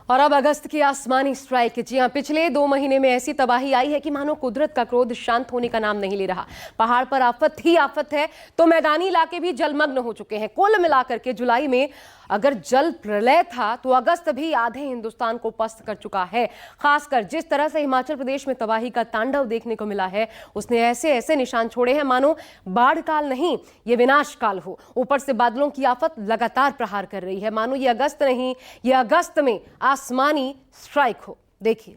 और अब अगस्त की आसमानी स्ट्राइक। जी हां, पिछले 2 महीने में ऐसी तबाही आई है कि मानो कुदरत का क्रोध शांत होने का नाम नहीं ले रहा। पहाड़ पर आफत ही आफत है तो मैदानी इलाके भी जलमग्न हो चुके हैं। कुल मिलाकर के जुलाई में अगर जल प्रलय था तो अगस्त भी आधे हिंदुस्तान को पस्त कर चुका है। खासकर जिस तरह से हिमाचल प्रदेश में तबाही का तांडव देखने को मिला है, उसने ऐसे ऐसे निशान छोड़े हैं मानो बाढ़ काल नहीं, ये विनाश काल हो। ऊपर से बादलों की आफत लगातार प्रहार कर रही है, मानो ये अगस्त नहीं, ये अगस्त में आसमानी स्ट्राइक हो। देखिए,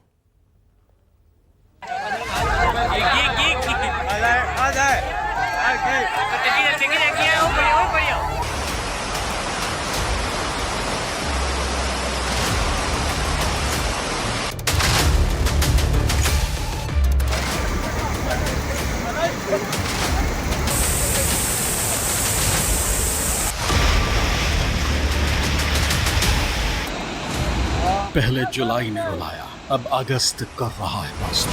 पहले जुलाई ने रुलाया, अब अगस्त कर रहा है मस्त।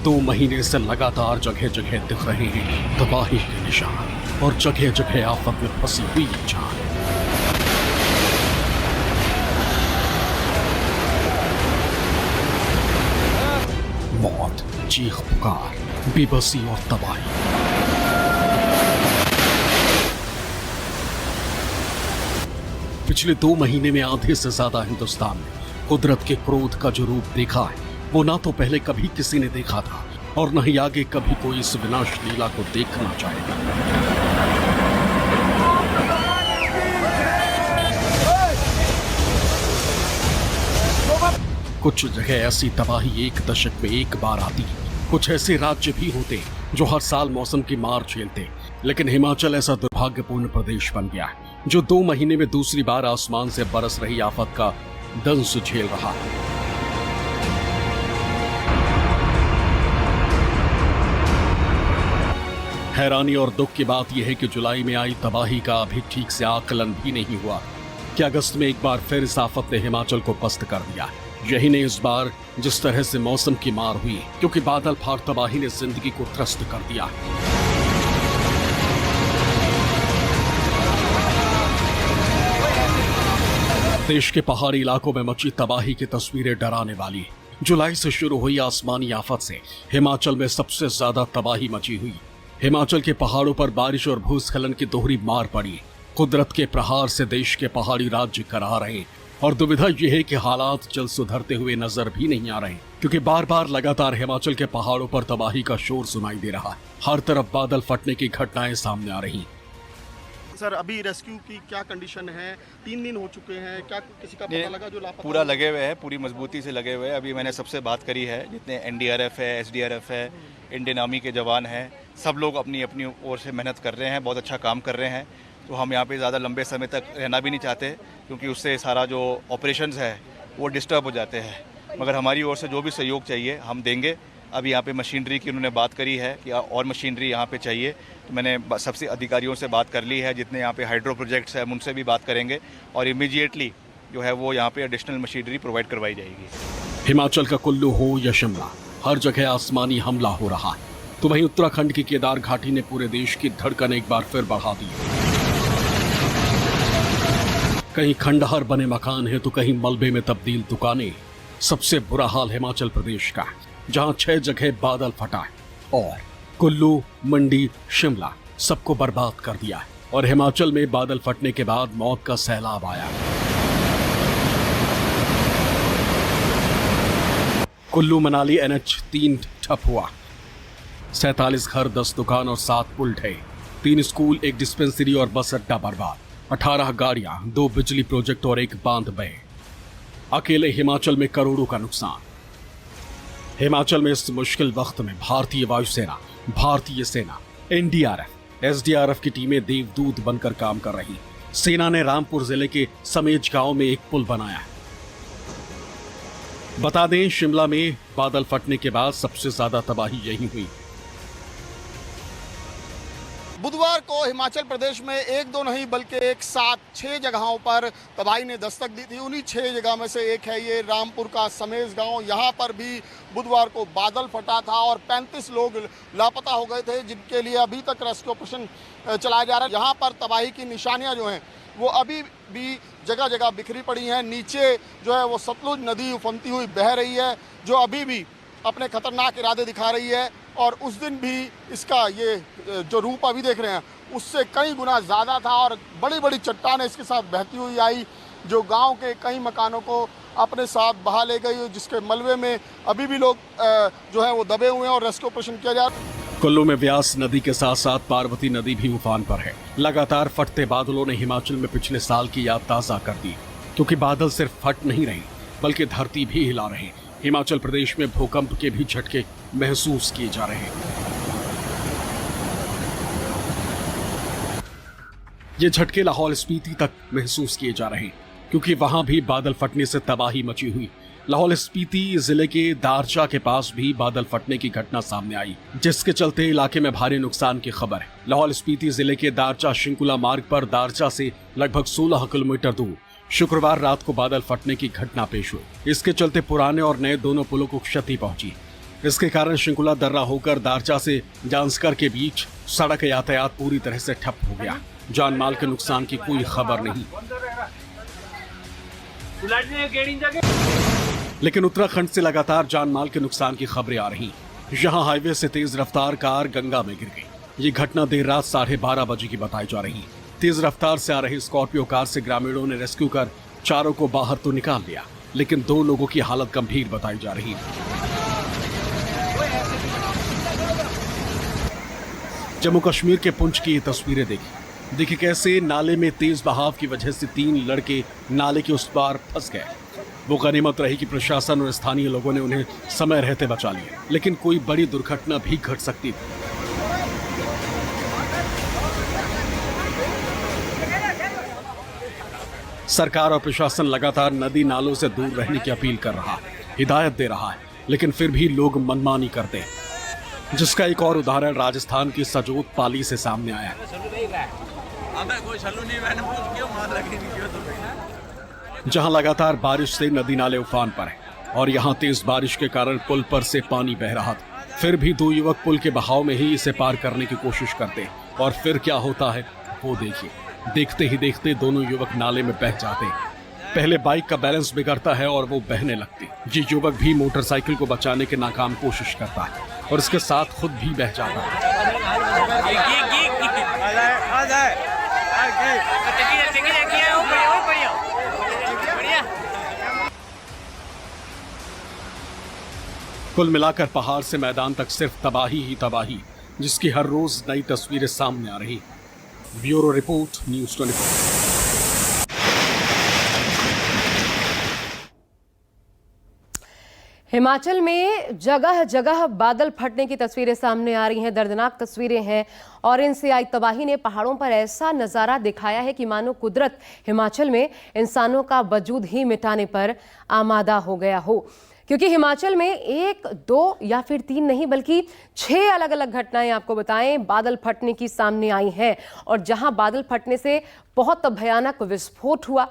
दो महीने से लगातार जगह जगह दिख रहे हैं तबाही के निशान और जगह जगह आफत में फंसी हुई जान। मौत, चीख पुकार, बेबसी और तबाही। पिछले 2 महीने में आधे से ज्यादा हिंदुस्तान ने कुदरत के क्रोध का जो रूप देखा है, वो ना तो पहले कभी किसी ने देखा था और न ही आगे कभी कोई इस विनाश लीला को देखना चाहेगा। कुछ जगह ऐसी तबाही एक दशक में एक बार आती है। कुछ ऐसे राज्य भी होते जो हर साल मौसम की मार झेलते, लेकिन हिमाचल ऐसा दुर्भाग्यपूर्ण प्रदेश बन गया है जो 2 महीने में दूसरी बार आसमान से बरस रही आफत का दंश झेल रहा है। हैरानी और दुख की बात यह है कि जुलाई में आई तबाही का अभी ठीक से आकलन भी नहीं हुआ कि अगस्त में एक बार फिर इस आफत ने हिमाचल को पस्त कर दिया। यही नहीं, इस बार जिस तरह से मौसम की मार हुई, क्योंकि बादल फाड़ तबाही ने जिंदगी को त्रस्त कर दिया। देश के पहाड़ी इलाकों में मची तबाही की तस्वीरें डराने वाली। जुलाई से शुरू हुई आसमानी आफत से हिमाचल में सबसे ज्यादा तबाही मची हुई। हिमाचल के पहाड़ों पर बारिश और भूस्खलन की दोहरी मार पड़ी। कुदरत के प्रहार से देश के पहाड़ी राज्य करा रहे और दुविधा यह है कि हालात जल्द सुधरते हुए नजर भी नहीं आ रहे, क्योंकि बार बार लगातार हिमाचल के पहाड़ों पर तबाही का शोर सुनाई दे रहा है। हर तरफ बादल फटने की घटनाएं सामने आ रही। सर, अभी रेस्क्यू की क्या कंडीशन है? 3 दिन हो चुके हैं, क्या किसी का पता लगा जो लापता? पूरा लगे हुए हैं, पूरी मजबूती से लगे हुए हैं। अभी मैंने सबसे बात करी है, जितने एनडीआरएफ है, एसडीआरएफ है, इंडियन आर्मी के जवान हैं, सब लोग अपनी अपनी ओर से मेहनत कर रहे हैं, बहुत अच्छा काम कर रहे हैं। तो हम यहाँ पे ज़्यादा लंबे समय तक रहना भी नहीं चाहते, क्योंकि उससे सारा जो ऑपरेशंस है वो डिस्टर्ब हो जाते हैं। मगर हमारी ओर से जो भी सहयोग चाहिए हम देंगे। अभी यहाँ पे मशीनरी की उन्होंने बात करी है कि और मशीनरी यहाँ पे चाहिए, तो मैंने सबसे अधिकारियों से बात कर ली है। जितने यहाँ पे हाइड्रो प्रोजेक्ट्स हैं उनसे भी बात करेंगे और इमीडिएटली जो है वो यहाँ पे एडिशनल मशीनरी प्रोवाइड करवाई जाएगी। हिमाचल का कुल्लू हो या शिमला, हर जगह आसमानी हमला हो रहा है। तो वहीं उत्तराखंड की केदार घाटी ने पूरे देश की धड़कन एक बार फिर बढ़ा दी। कहीं खंडहर बने मकान है तो कहीं मलबे में तब्दील दुकानें। सबसे बुरा हाल हिमाचल प्रदेश का, जहां 6 जगह बादल फटा है और कुल्लू, मंडी, शिमला सबको बर्बाद कर दिया है। और हिमाचल में बादल फटने के बाद मौत का सैलाब आया। कुल्लू मनाली NH3 ठप हुआ। 47 घर, 10 दुकान और 7 पुल ढहे। 3 स्कूल, 1 डिस्पेंसरी और बस अड्डा बर्बाद। 18 गाड़ियां, 2 बिजली प्रोजेक्ट और 1 बांध बहे। अकेले हिमाचल में करोड़ों का नुकसान। हिमाचल में इस मुश्किल वक्त में भारतीय वायुसेना, भारतीय सेना, एनडीआरएफ, एसडीआरएफ की टीमें देवदूत बनकर काम कर रही। सेना ने रामपुर जिले के समेज गांव में एक पुल बनाया है। बता दें, शिमला में बादल फटने के बाद सबसे ज्यादा तबाही यही हुई। बुधवार को हिमाचल प्रदेश में एक दो नहीं बल्कि एक साथ 6 जगहों पर तबाही ने दस्तक दी थी। उन्हीं 6 जगह में से एक है ये रामपुर का समेज गांव। यहाँ पर भी बुधवार को बादल फटा था और 35 लोग लापता हो गए थे, जिनके लिए अभी तक रेस्क्यू ऑपरेशन चलाया जा रहा है। यहाँ पर तबाही की निशानियाँ जो हैं वो अभी भी जगह जगह बिखरी पड़ी हैं। नीचे जो है वो सतलुज नदी उफनती हुई बह रही है, जो अभी भी अपने खतरनाक इरादे दिखा रही है। और उस दिन भी इसका ये जो रूप अभी देख रहे हैं उससे कई गुना ज़्यादा था और बड़ी बड़ी चट्टानें इसके साथ बहती हुई आई, जो गांव के कई मकानों को अपने साथ बहा ले गई, जिसके मलबे में अभी भी लोग जो है वो दबे हुए हैं और रेस्क्यू ऑपरेशन किया जा रहा है। कुल्लू में व्यास नदी के साथ साथ पार्वती नदी भी उफान पर है। लगातार फटते बादलों ने हिमाचल में पिछले साल की याद ताज़ा कर दी, क्योंकि बादल सिर्फ फट नहीं रही बल्कि धरती भी हिला रहे। हिमाचल प्रदेश में भूकंप के भी झटके महसूस किए जा रहे हैं। ये झटके लाहौल स्पीति तक महसूस किए जा रहे हैं, क्योंकि वहां भी बादल फटने से तबाही मची हुई। लाहौल स्पीति जिले के दारचा के पास भी बादल फटने की घटना सामने आई, जिसके चलते इलाके में भारी नुकसान की खबर है। लाहौल स्पीति जिले के दारचा शिंकुला मार्ग पर दारचा से लगभग 16 किलोमीटर दूर शुक्रवार रात को बादल फटने की घटना पेश हुई। इसके चलते पुराने और नए दोनों पुलों को क्षति पहुंची। इसके कारण शिंकुला दर्रा होकर दारचा से जांस्कर के बीच सड़क यातायात पूरी तरह से ठप हो गया। जान माल के नुकसान की कोई खबर नहीं, लेकिन उत्तराखंड से लगातार जान माल के नुकसान की खबरें आ रही। यहाँ हाईवे से तेज रफ्तार कार गंगा में गिर गई। ये घटना देर रात 12:30 बजे की बताई जा रही। तेज रफ्तार से आ रही स्कॉर्पियो कार से ग्रामीणों ने रेस्क्यू कर चारों को बाहर तो निकाल लिया, लेकिन 2 लोगों की हालत गंभीर बताई जा रही है। जम्मू कश्मीर के पुंछ की ये तस्वीरें देखिए कैसे नाले में तेज बहाव की वजह से 3 लड़के नाले के उस पार फंस गए। वो गनीमत रही कि प्रशासन और स्थानीय लोगों ने उन्हें समय रहते बचा लिया, लेकिन कोई बड़ी दुर्घटना भी घट सकती थी। सरकार और प्रशासन लगातार नदी नालों से दूर रहने की अपील कर रहा है, हिदायत दे रहा है, लेकिन फिर भी लोग मनमानी करते हैं, जिसका एक और उदाहरण राजस्थान की सजोत पाली से सामने आया है, जहां लगातार बारिश से नदी नाले उफान पर है और यहां तेज बारिश के कारण पुल पर से पानी बह रहा था। फिर भी 2 युवक पुल के बहाव में ही इसे पार करने की कोशिश करते और फिर क्या होता है वो देखिए। देखते ही देखते दोनों युवक नाले में बह जाते। पहले बाइक का बैलेंस बिगड़ता है और वो बहने लगती। ये युवक भी मोटरसाइकिल को बचाने के नाकाम कोशिश करता है और इसके साथ खुद भी बह जाता है। कुल मिलाकर पहाड़ से मैदान तक सिर्फ तबाही ही तबाही, जिसकी हर रोज नई तस्वीरें सामने आ रही। Bureau report, news 24। हिमाचल में जगह जगह बादल फटने की तस्वीरें सामने आ रही हैं, दर्दनाक तस्वीरें हैं और इनसे आई तबाही ने पहाड़ों पर ऐसा नज़ारा दिखाया है कि मानो कुदरत हिमाचल में इंसानों का वजूद ही मिटाने पर आमादा हो गया हो। क्योंकि हिमाचल में 1, 2 या फिर 3 नहीं बल्कि 6 अलग अलग घटनाएं आपको बताएं बादल फटने की सामने आई हैं। और जहां बादल फटने से बहुत भयानक विस्फोट हुआ,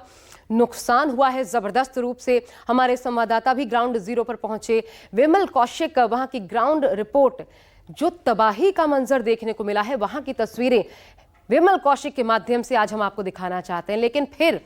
नुकसान हुआ है जबरदस्त रूप से। हमारे संवाददाता भी ग्राउंड जीरो पर पहुंचे। विमल कौशिक वहां की ग्राउंड रिपोर्ट, जो तबाही का मंजर देखने को मिला है, वहां की तस्वीरें विमल कौशिक के माध्यम से आज हम आपको दिखाना चाहते हैं। लेकिन फिर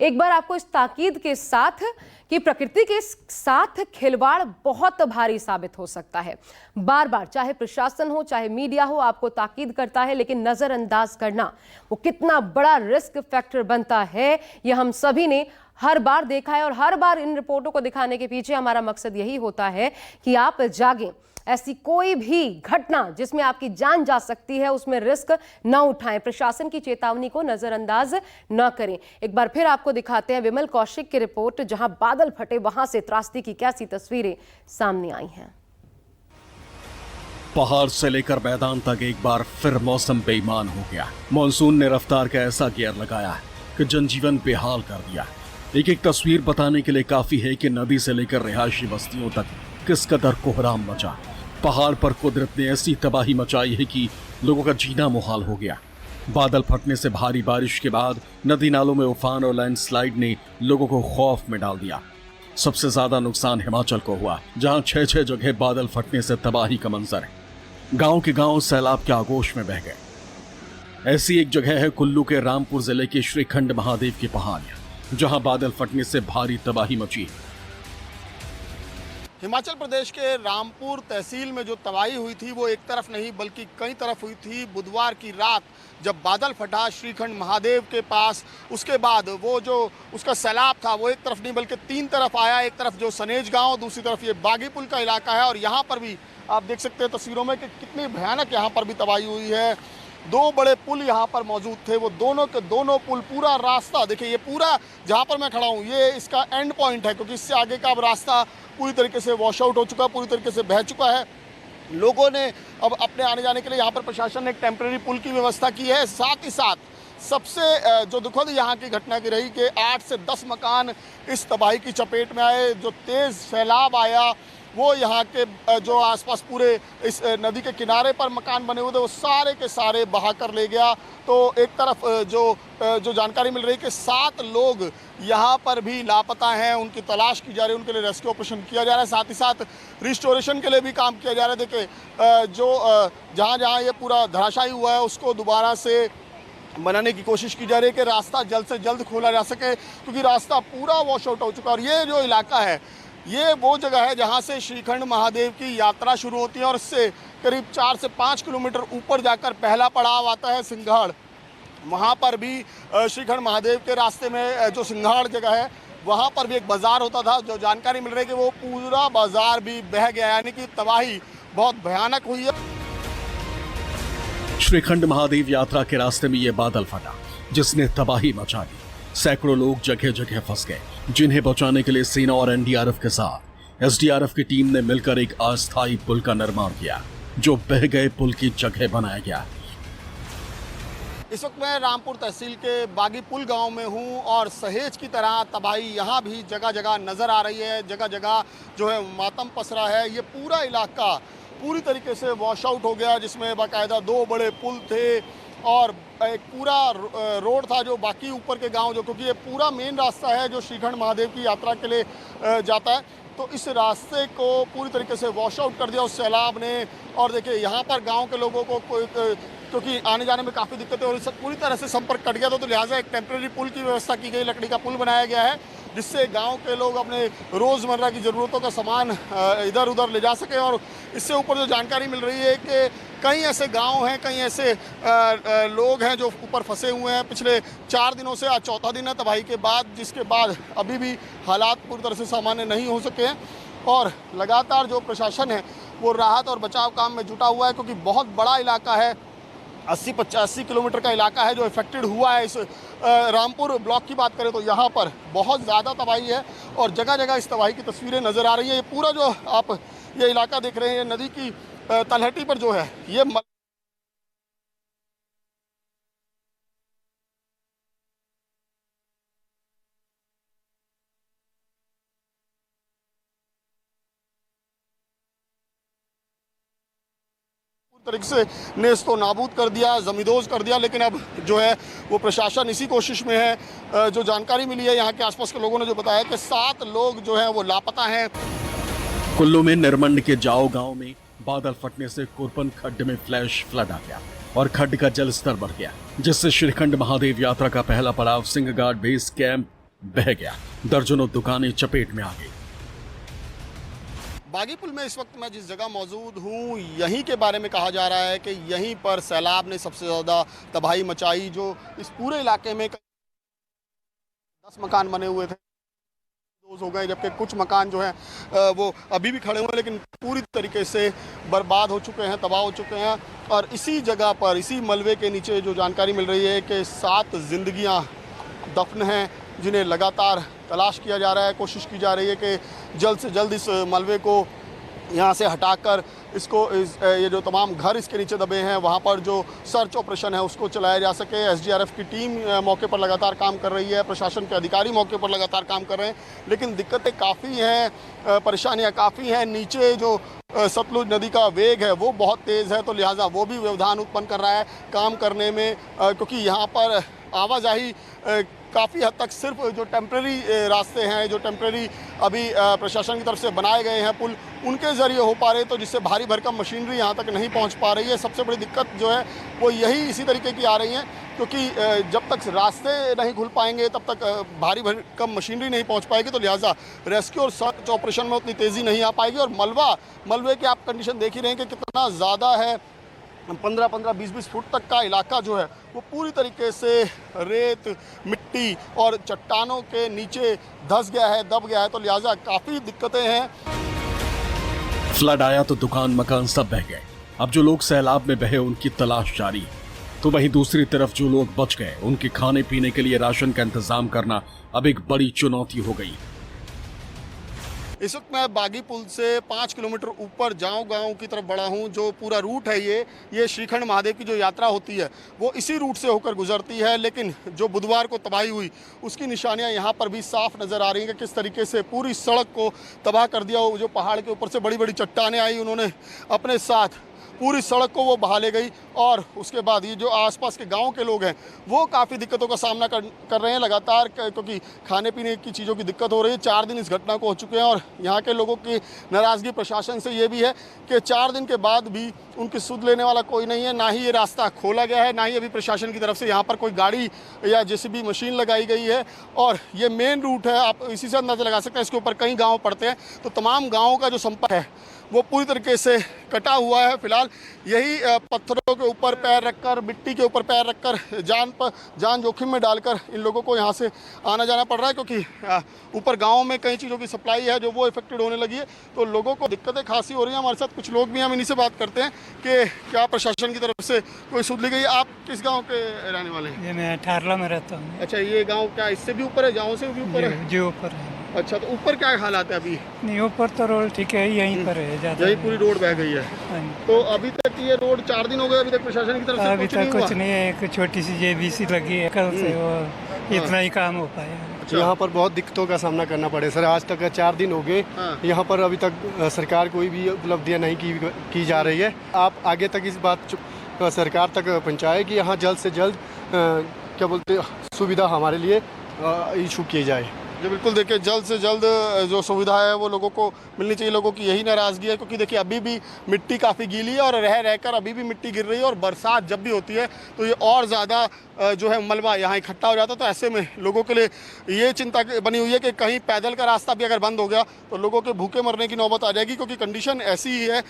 एक बार आपको इस ताकीद के साथ कि प्रकृति के साथ खिलवाड़ बहुत भारी साबित हो सकता है। बार बार चाहे प्रशासन हो चाहे मीडिया हो आपको ताकीद करता है, लेकिन नजरअंदाज करना वो कितना बड़ा रिस्क फैक्टर बनता है, यह हम सभी ने हर बार देखा है। और हर बार इन रिपोर्टों को दिखाने के पीछे हमारा मकसद यही होता है कि आप जागें। ऐसी कोई भी घटना जिसमें आपकी जान जा सकती है उसमें रिस्क न उठाएं, प्रशासन की चेतावनी को नजरअंदाज न करें। एक बार फिर आपको दिखाते हैं विमल कौशिक की रिपोर्ट, जहां बादल फटे वहां से त्रासदी की कैसी तस्वीरें सामने आई हैं। पहाड़ से लेकर मैदान तक एक बार फिर मौसम बेईमान हो गया। मॉनसून ने रफ्तार का ऐसा गियर लगाया कि जनजीवन बेहाल कर दिया। एक एक तस्वीर बताने के लिए काफी है कि नदी से लेकर रिहायशी बस्तियों तक किस कदर कोहराम मचा। पहाड़ पर कुदरत ने ऐसी तबाही मचाई है कि लोगों का जीना मुहाल हो गया। बादल फटने से भारी बारिश के बाद नदी नालों में उफान और लैंडस्लाइड ने लोगों को खौफ में डाल दिया। सबसे ज्यादा नुकसान हिमाचल को हुआ, जहां 6 जगह बादल फटने से तबाही का मंजर है। गांव के गांव सैलाब के आगोश में बह गए। ऐसी एक जगह है कुल्लू के रामपुर जिले के श्रीखंड महादेव की पहाड़ियां, जहां बादल फटने से भारी तबाही मची। हिमाचल प्रदेश के रामपुर तहसील में जो तबाही हुई थी वो एक तरफ नहीं बल्कि कई तरफ हुई थी। बुधवार की रात जब बादल फटा श्रीखंड महादेव के पास, उसके बाद वो जो उसका सैलाब था वो एक तरफ नहीं बल्कि 3 तरफ आया। एक तरफ जो सनेज गांव, दूसरी तरफ ये बागी पुल का इलाका है। और यहाँ पर भी आप देख सकते हैं तस्वीरों में कि कितनी भयानक यहाँ पर भी तबाही हुई है। 2 बड़े पुल यहाँ पर मौजूद थे, वो दोनों के दोनों पुल, पूरा रास्ता देखिए, ये पूरा जहाँ पर मैं खड़ा हूँ ये इसका एंड पॉइंट है, क्योंकि इससे आगे का अब रास्ता पूरी तरीके से वॉश आउट हो चुका है, पूरी तरीके से बह चुका है। लोगों ने अब अपने आने जाने के लिए यहाँ पर प्रशासन ने एक टेम्परेरी पुल की व्यवस्था की है। साथ ही साथ सबसे जो दुखद यहाँ की घटना की रही कि 8 से 10 मकान इस तबाही की चपेट में आए। जो तेज़ सैलाब आया वो यहाँ के जो आसपास पूरे इस नदी के किनारे पर मकान बने हुए थे वो सारे के सारे बहा कर ले गया। तो एक तरफ जो जानकारी मिल रही है कि 7 लोग यहाँ पर भी लापता हैं, उनकी तलाश की जा रही है, उनके लिए रेस्क्यू ऑपरेशन किया जा रहा है। साथ ही साथ रिस्टोरेशन के लिए भी काम किया जा रहा है। देखिए जो जहाँ ये पूरा धराशायी हुआ है उसको दोबारा से बनाने की कोशिश की जा रही है कि रास्ता जल्द से जल्द खोला जा सके, क्योंकि रास्ता पूरा वॉश आउट हो चुका है। और ये जो इलाका है ये वो जगह है जहाँ से श्रीखंड महादेव की यात्रा शुरू होती है और इससे करीब 4 से 5 किलोमीटर ऊपर जाकर पहला पड़ाव आता है सिंघाड़। वहाँ पर भी श्रीखंड महादेव के रास्ते में जो सिंघाड़ जगह है वहाँ पर भी एक बाज़ार होता था। जो जानकारी मिल रही है कि वो पूरा बाज़ार भी बह गया, यानी कि तबाही बहुत भयानक हुई है। श्रीखंड महादेव यात्रा के रास्ते में ये बादल फटा जिसने तबाही मचा दी। सैकड़ों लोग जगह जगह फंस गए, जिन्हें बचाने के लिए सेना और एनडीआरएफ के साथ एसडीआरएफ की टीम ने मिलकर एक अस्थायी पुल का निर्माण किया, जो बह गए पुल की जगह बनाया गया। इस वक्त मैं रामपुर तहसील के बागी पुल गांव में हूं और सहेज की तरह तबाही यहाँ भी जगह जगह नज़र आ रही है। जगह जगह जो है मातम पसरा है। ये पूरा इलाका पूरी तरीके से वॉश आउट हो गया, जिसमें बाकायदा 2 बड़े पुल थे और एक पूरा रोड था जो बाकी ऊपर के गांव, जो क्योंकि ये पूरा मेन रास्ता है जो श्रीखंड महादेव की यात्रा के लिए जाता है, तो इस रास्ते को पूरी तरीके से वॉश आउट कर दिया उस सैलाब ने। और देखिए यहाँ पर गांव के लोगों को क्योंकि आने जाने में काफ़ी दिक्कतें और पूरी तरह से संपर्क कट गया, तो लिहाजा एक टेम्परेरी पुल की व्यवस्था की गई, लकड़ी का पुल बनाया गया है, जिससे गांव के लोग अपने रोज़मर्रा की ज़रूरतों का सामान इधर उधर ले जा सकें। और इससे ऊपर जो जानकारी मिल रही है कि कई ऐसे गांव हैं, कई ऐसे लोग हैं जो ऊपर फंसे हुए हैं पिछले 4 दिनों से। आज 4था दिन है तबाही के बाद, जिसके बाद अभी भी हालात पूरी तरह से सामान्य नहीं हो सके हैं और लगातार जो प्रशासन है वो राहत और बचाव काम में जुटा हुआ है, क्योंकि बहुत बड़ा इलाका है, 80-85 किलोमीटर का इलाका है जो इफेक्टेड हुआ है। इस रामपुर ब्लॉक की बात करें तो यहाँ पर बहुत ज़्यादा तबाही है और जगह जगह इस तबाही की तस्वीरें नज़र आ रही है। ये पूरा जो आप ये इलाका देख रहे हैं नदी की तलहटी पर जो है ये तरीके से नेस्तो नाबूद कर दिया, जमींदोज कर दिया। लेकिन अब जो है वो प्रशासन इसी कोशिश में है। जो जानकारी मिली है यहाँ के आसपास के लोगों ने जो बताया कि 7 लोग जो हैं वो लापता हैं। कुल्लू में निरमंड के जाओ गांव में बादल फटने से कुरपन खड्ड में फ्लैश फ्लड आ गया और खड्ड का जल स्तर बढ़ गया, जिससे श्रीखंड महादेव यात्रा का पहला पड़ाव सिंहगाड़ बेस कैंप बह गया। दर्जनों दुकानें चपेट में आ गई। बागी पुल में इस वक्त मैं जिस जगह मौजूद हूँ यहीं के बारे में कहा जा रहा है कि यहीं पर सैलाब ने सबसे ज़्यादा तबाही मचाई। जो इस पूरे इलाके में 10 मकान बने हुए थे हो गए, जबकि कुछ मकान जो हैं वो अभी भी खड़े हुए हैं, लेकिन पूरी तरीके से बर्बाद हो चुके हैं, तबाह हो चुके हैं। और इसी जगह पर, इसी मलबे के नीचे जो जानकारी मिल रही है कि 7 जिंदगियां दफन हैं, जिन्हें लगातार तलाश किया जा रहा है। कोशिश की जा रही है कि जल्द से जल्द इस मलबे को यहाँ से हटाकर ये जो तमाम घर इसके नीचे दबे हैं वहाँ पर जो सर्च ऑपरेशन है उसको चलाया जा सके। एसडीआरएफ की टीम मौके पर लगातार काम कर रही है, प्रशासन के अधिकारी मौके पर लगातार काम कर रहे हैं, लेकिन दिक्कतें काफ़ी हैं, परेशानियाँ काफ़ी हैं। नीचे जो सतलुज नदी का वेग है वो बहुत तेज़ है, तो लिहाजा वो भी व्यवधान उत्पन्न कर रहा है काम करने में, क्योंकि यहाँ पर आवाजाही काफ़ी हद तक सिर्फ जो टेम्प्रेरी रास्ते हैं, जो टेम्प्रेरी अभी प्रशासन की तरफ से बनाए गए हैं पुल, उनके ज़रिए हो पा रहे, तो जिससे भारी भरकम मशीनरी यहाँ तक नहीं पहुँच पा रही है। सबसे बड़ी दिक्कत जो है वो यही इसी तरीके की आ रही है, क्योंकि जब तक रास्ते नहीं खुल पाएंगे तब तक भारी भरकम मशीनरी नहीं पहुँच पाएगी, तो लिहाजा रेस्क्यू और सर्च ऑपरेशन में उतनी तेज़ी नहीं आ पाएगी। और मलबे की आप कंडीशन देख ही रहे हैं कि कितना ज़्यादा है, 15-15, 20-20 फुट तक का इलाका जो है वो पूरी तरीके से रेत, मिट्टी और चट्टानों के नीचे धंस गया है, दब गया है, तो लिहाजा काफ़ी दिक्कतें हैं। फ्लड आया तो दुकान मकान सब बह गए। अब जो लोग सैलाब में बहे उनकी तलाश जारी, तो वहीं दूसरी तरफ जो लोग बच गए उनके खाने पीने के लिए राशन का इंतजाम करना अब एक बड़ी चुनौती हो गई। इस वक्त मैं बागी पुल से 5 किलोमीटर ऊपर गांव की तरफ बढ़ा हूं। जो पूरा रूट है ये श्रीखंड महादेव की जो यात्रा होती है वो इसी रूट से होकर गुजरती है, लेकिन जो बुधवार को तबाही हुई उसकी निशानियां यहां पर भी साफ नज़र आ रही हैं कि किस तरीके से पूरी सड़क को तबाह कर दिया। जो पहाड़ के ऊपर से बड़ी बड़ी चट्टानें आई, उन्होंने अपने साथ पूरी सड़क को वो बहा ले गई। और उसके बाद ये जो आसपास के गांव के लोग हैं वो काफ़ी दिक्कतों का सामना कर रहे हैं लगातार, क्योंकि खाने पीने की चीज़ों की दिक्कत हो रही है। 4 दिन इस घटना को हो चुके हैं और यहाँ के लोगों की नाराज़गी प्रशासन से ये भी है कि 4 दिन के बाद भी उनकी सुध लेने वाला कोई नहीं है। ना ही ये रास्ता खोला गया है, ना ही अभी प्रशासन की तरफ से यहाँ पर कोई गाड़ी या जेसीबी मशीन लगाई गई है। और ये मेन रूट है, आप इसी से अंदाज़ा लगा सकते हैं। इसके ऊपर कई गाँव पड़ते हैं, तो तमाम गाँवों का जो संपर्क है वो पूरी तरीके से कटा हुआ है। फिलहाल यही पत्थरों के ऊपर पैर रखकर, मिट्टी के ऊपर पैर रखकर जान जोखिम में डालकर इन लोगों को यहाँ से आना जाना पड़ रहा है, क्योंकि ऊपर गाँव में कई चीज़ों की सप्लाई है जो वो इफेक्टेड होने लगी है, तो लोगों को दिक्कतें खासी हो रही हैं। हमारे साथ कुछ लोग भी हैं, हम इन्हीं से बात करते हैं कि क्या प्रशासन की तरफ से कोई सुध ली गई। आप किस गाँव के रहने वाले हैं? ये मैं ठारला में रहता हूँ। अच्छा, ये गाँव क्या इससे भी ऊपर है, गाँव से भी ऊपर है? जी ऊपर है। अच्छा, तो ऊपर क्या हालात है अभी? नहीं, ऊपर तो रोड ठीक है, यहीं पर है ज़्यादा। यही पूरी रोड बह गई है। हाँ। तो अभी तक ये रोड 4 दिन हो गए, अभी तक प्रशासन की तरफ से अभी तक कुछ नहीं है। एक छोटी सी जेबीसी लगी है कल से, वो इतना ही काम हो पाया। अच्छा। यहाँ पर बहुत दिक्कतों का सामना करना पड़े सर। आज तक 4 दिन हो गए, यहाँ पर अभी तक सरकार कोई भी उपलब्धियाँ नहीं की जा रही है। आप आगे तक इस बात सरकार तक पहुँचाए कि यहाँ जल्द से जल्द क्या बोलते सुविधा हमारे लिए इशू किए जाए। जी बिल्कुल, देखिए जल्द से जल्द जो सुविधा है वो लोगों को मिलनी चाहिए। लोगों की यही नाराज़गी है, क्योंकि देखिए अभी भी मिट्टी काफ़ी गीली है और रहकर अभी भी मिट्टी गिर रही है। और बरसात जब भी होती है तो ये और ज़्यादा जो है मलबा यहाँ इकट्ठा हो जाता है। तो ऐसे में लोगों के लिए ये चिंता बनी हुई है कि कहीं पैदल का रास्ता भी अगर बंद हो गया तो लोगों के भूखे मरने की नौबत आ जाएगी, क्योंकि कंडीशन ऐसी ही है।